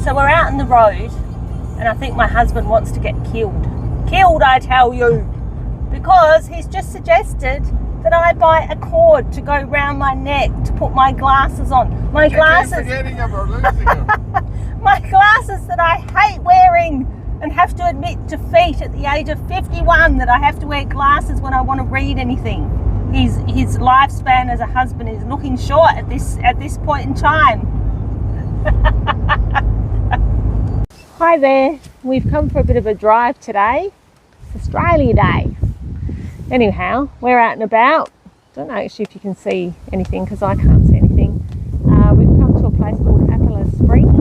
So we're out in the road, and I think my husband wants to get killed. Killed, I tell you, because he's just suggested that I buy a cord to go round my neck to put my glasses on. My glasses. Forgetting them or losing them. My glasses that I hate wearing, and have to admit defeat at the age of 51 that I have to wear glasses when I want to read anything. His lifespan as a husband is looking short at this point in time. Hi there, we've come for a bit of a drive today. It's Australia Day. Anyhow, we're out and about. Don't know actually if you can see anything because I can't see anything. We've come to a place called Springs.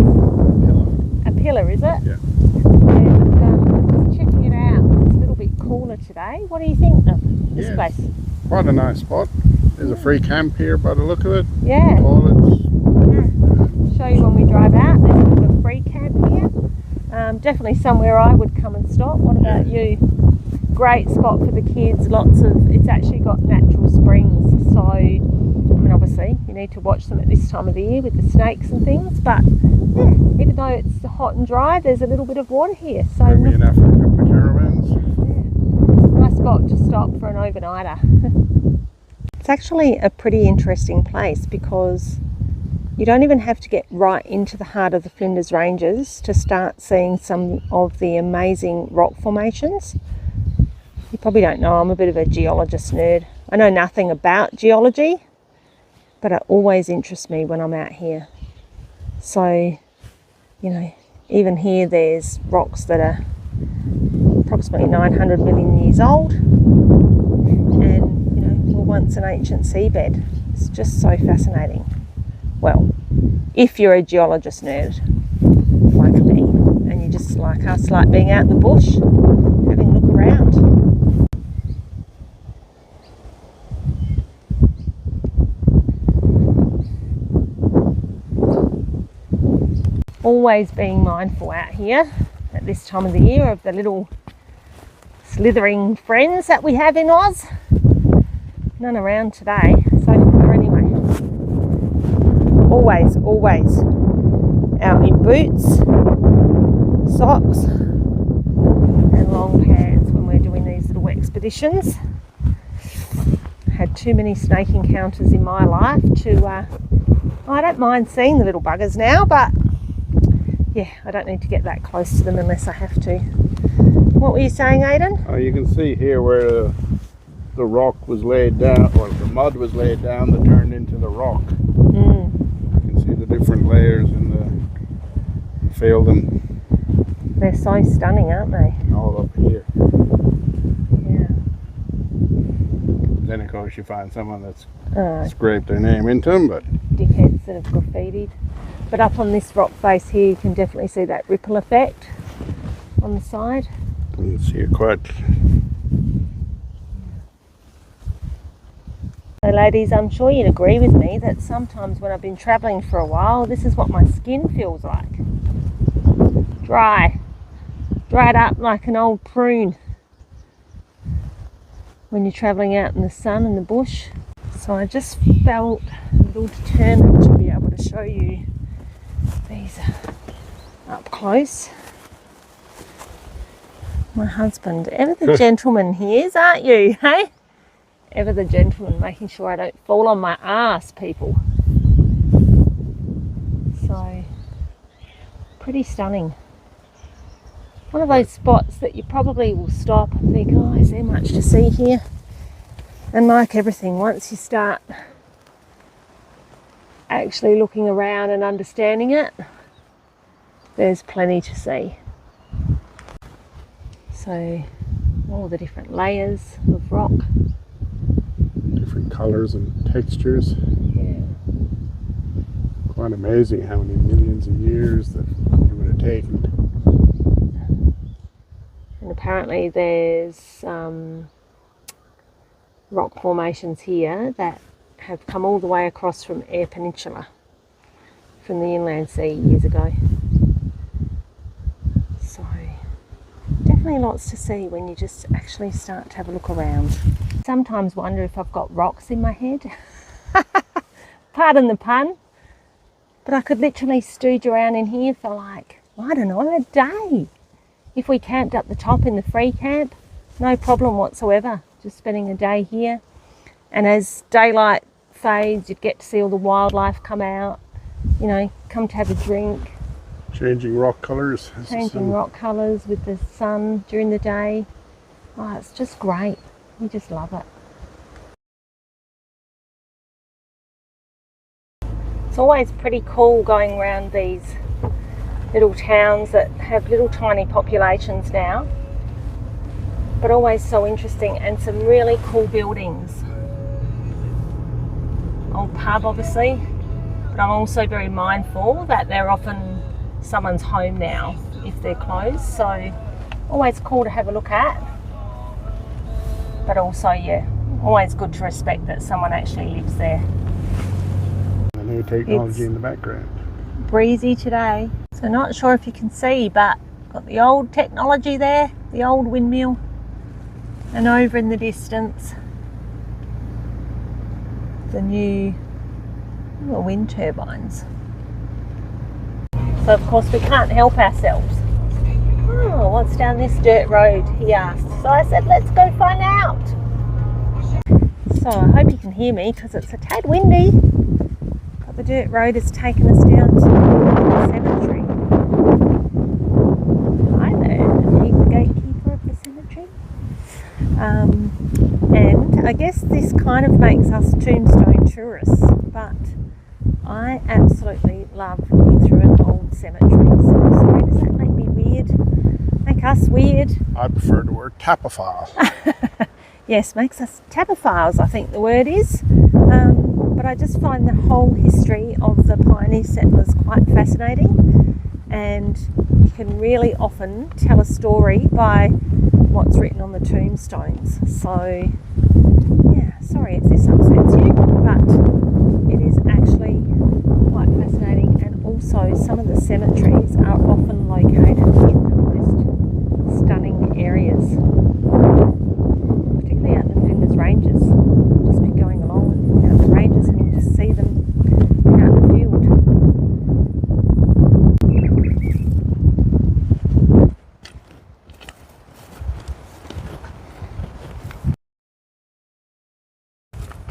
A pillar, is it? Yeah. And just checking it out. It's a little bit cooler today. What do you think of this place? Quite a nice spot. There's a free camp here by the look of it. Yeah. Toilets. Yeah. Show you when we drive out. There's a bit of a free camp here. Definitely somewhere I would come and stop. What about you? Great spot for the kids. It's actually got natural springs. So, I mean, obviously you need to watch them at this time of the year with the snakes and things. But yeah, even though it's hot and dry, there's a little bit of water here. So maybe enough for a couple of caravans. Yeah. Nice spot to stop for an overnighter. It's actually a pretty interesting place because you don't even have to get right into the heart of the Flinders Ranges to start seeing some of the amazing rock formations. You probably don't know, I'm a bit of a geologist nerd. I know nothing about geology, but it always interests me when I'm out here. So, you know, even here there's rocks that are approximately 900 million years old and, you know, were once an ancient seabed. It's just so fascinating. Well, if you're a geologist nerd like me and you just like us, like being out in the bush, having a look around. Always being mindful out here at this time of the year of the little slithering friends that we have in Oz. None around today, so far anyway. Always out in boots, socks and long pants when we're doing these little expeditions. Had too many snake encounters in my life I don't mind seeing the little buggers now, but yeah, I don't need to get that close to them unless I have to. What were you saying, Aidan? Oh, you can see here where the rock was laid down, or the mud was laid down that turned into the rock. You can see the different layers in the field, and they're so stunning, aren't they? All up here. Yeah. Then of course you find someone that's scraped their name into them, but dickheads that have graffitied. But up on this rock face here, you can definitely see that ripple effect on the side. You can see it quite. So ladies, I'm sure you'd agree with me that sometimes when I've been travelling for a while, this is what my skin feels like. Dried up like an old prune when you're travelling out in the sun and the bush. So I just felt a little determined to be able to show you these up close. My husband, ever the gentleman he is, aren't you, hey? Ever the gentleman, making sure I don't fall on my ass, people. So, pretty stunning. One of those spots that you probably will stop and think, oh, is there much to see here? And like everything, once you start actually looking around and understanding it, there's plenty to see. So, all the different layers of rock. Different colours and textures. Yeah. Quite amazing how many millions of years that it would have taken. And apparently there's rock formations here that have come all the way across from Eyre Peninsula, from the inland sea years ago. So definitely lots to see when you just actually start to have a look around. Sometimes wonder if I've got rocks in my head. Pardon the pun. But I could literally stooge around in here for like, I don't know, a day. If we camped up the top in the free camp, no problem whatsoever. Just spending a day here. And as daylight fades, you'd get to see all the wildlife come out, you know, come to have a drink. Changing rock colours. Changing rock colours with the sun during the day. Oh, it's just great. We just love it. It's always pretty cool going around these little towns that have little tiny populations now, but always so interesting, and some really cool buildings. Old pub obviously, but I'm also very mindful that they're often someone's home now if they're closed, so always cool to have a look at, but also, yeah, always good to respect that someone actually lives there. The new technology in the background. Breezy today, so not sure if you can see, but got the old technology there, the old windmill, and over in the distance the new wind turbines. So of course we can't help ourselves. Oh, what's down this dirt road, he asked. So I said, let's go find out. So I hope you can hear me because it's a tad windy. But the dirt road has taken us down to the cemetery. Hi there, he's the gatekeeper of the cemetery. And I guess this kind of makes us tombstone tourists, but I absolutely love looking through an old cemetery. So sorry, does that make me weird? Make us weird? I prefer the word tapophile. Yes, makes us tapophiles, I think the word is. But I just find the whole history of the pioneer settlers quite fascinating, and you can really often tell a story by what's written on the tombstones. So yeah, sorry if this upsets you, but it is actually quite fascinating, and also some of the cemeteries are often located in the most stunning areas, particularly out in the Flinders Ranges. Just been going along out the ranges and you just see them out in the field.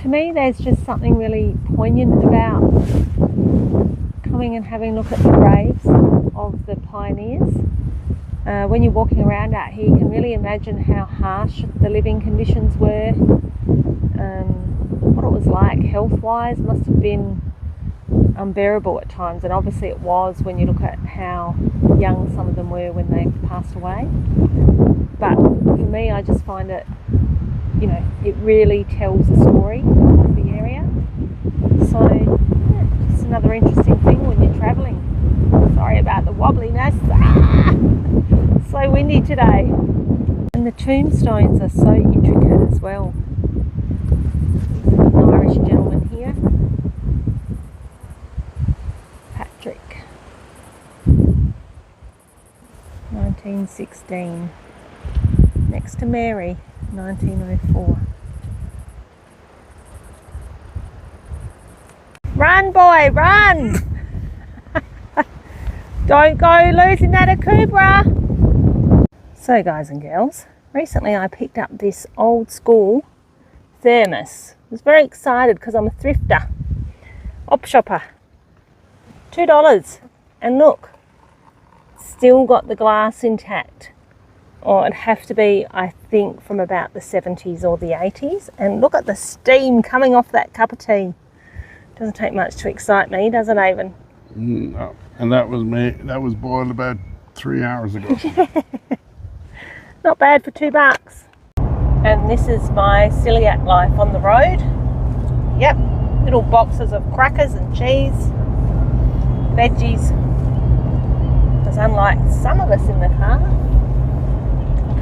To me, there's just something really poignant about coming and having a look at the graves of the pioneers. When you're walking around out here, you can really imagine how harsh the living conditions were, what it was like health-wise. Must have been unbearable at times, and obviously it was when you look at how young some of them were when they passed away. But for me, I just find it, you know, it really tells the story of the area. So yeah, just another interesting thing when you're travelling. Sorry about the wobbliness. So windy today. And the tombstones are so intricate as well. There's an Irish gentleman here. Patrick. 1916. Next to Mary. 1904. Run, boy, run! Don't go losing that akubra. So guys and girls, recently I picked up this old school thermos. I was very excited because I'm a thrifter, op shopper. $2, and look, still got the glass intact. Or it'd have to be, I think, from about the 70s or the 80s. And look at the steam coming off that cup of tea. Doesn't take much to excite me, does it, Aidan? No. And that was boiled about 3 hours ago. Not bad for $2. And this is my celiac life on the road. Yep, little boxes of crackers and cheese, veggies. Because unlike some of us in the car,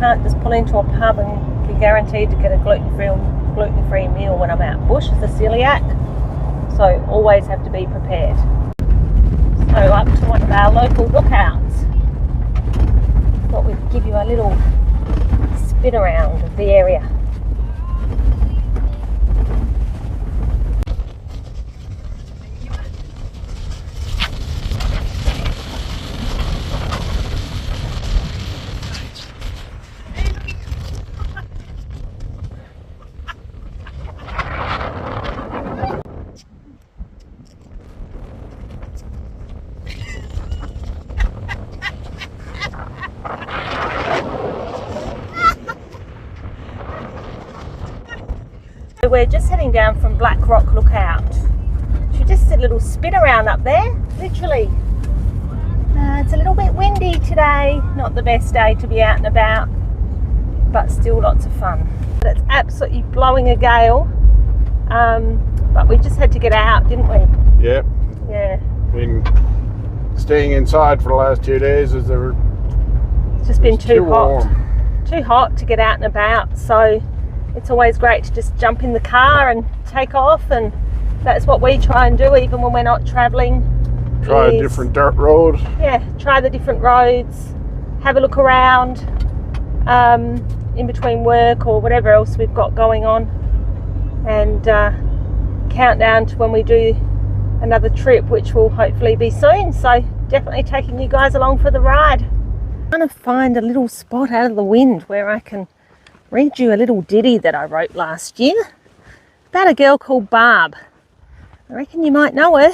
can't just pull into a pub and be guaranteed to get a gluten-free meal when I'm out bush as a celiac. So always have to be prepared. So up to one of our local lookouts. Thought we'd give you a little spin around of the area. We're just heading down from Black Rock Lookout. She just did a little spin around up there, literally. It's a little bit windy today, not the best day to be out and about, but still lots of fun. But it's absolutely blowing a gale, but we just had to get out, didn't we? Yep. Yeah. Been staying inside for the last 2 days as it's just been too hot. Warm. Too hot to get out and about, so it's always great to just jump in the car and take off, and that's what we try and do even when we're not travelling. Try a different dirt road. Yeah, try the different roads, have a look around in between work or whatever else we've got going on, and count down to when we do another trip, which will hopefully be soon. So definitely taking you guys along for the ride. I'm trying to find a little spot out of the wind where I can read you a little ditty that I wrote last year about a girl called Barb. I reckon you might know her.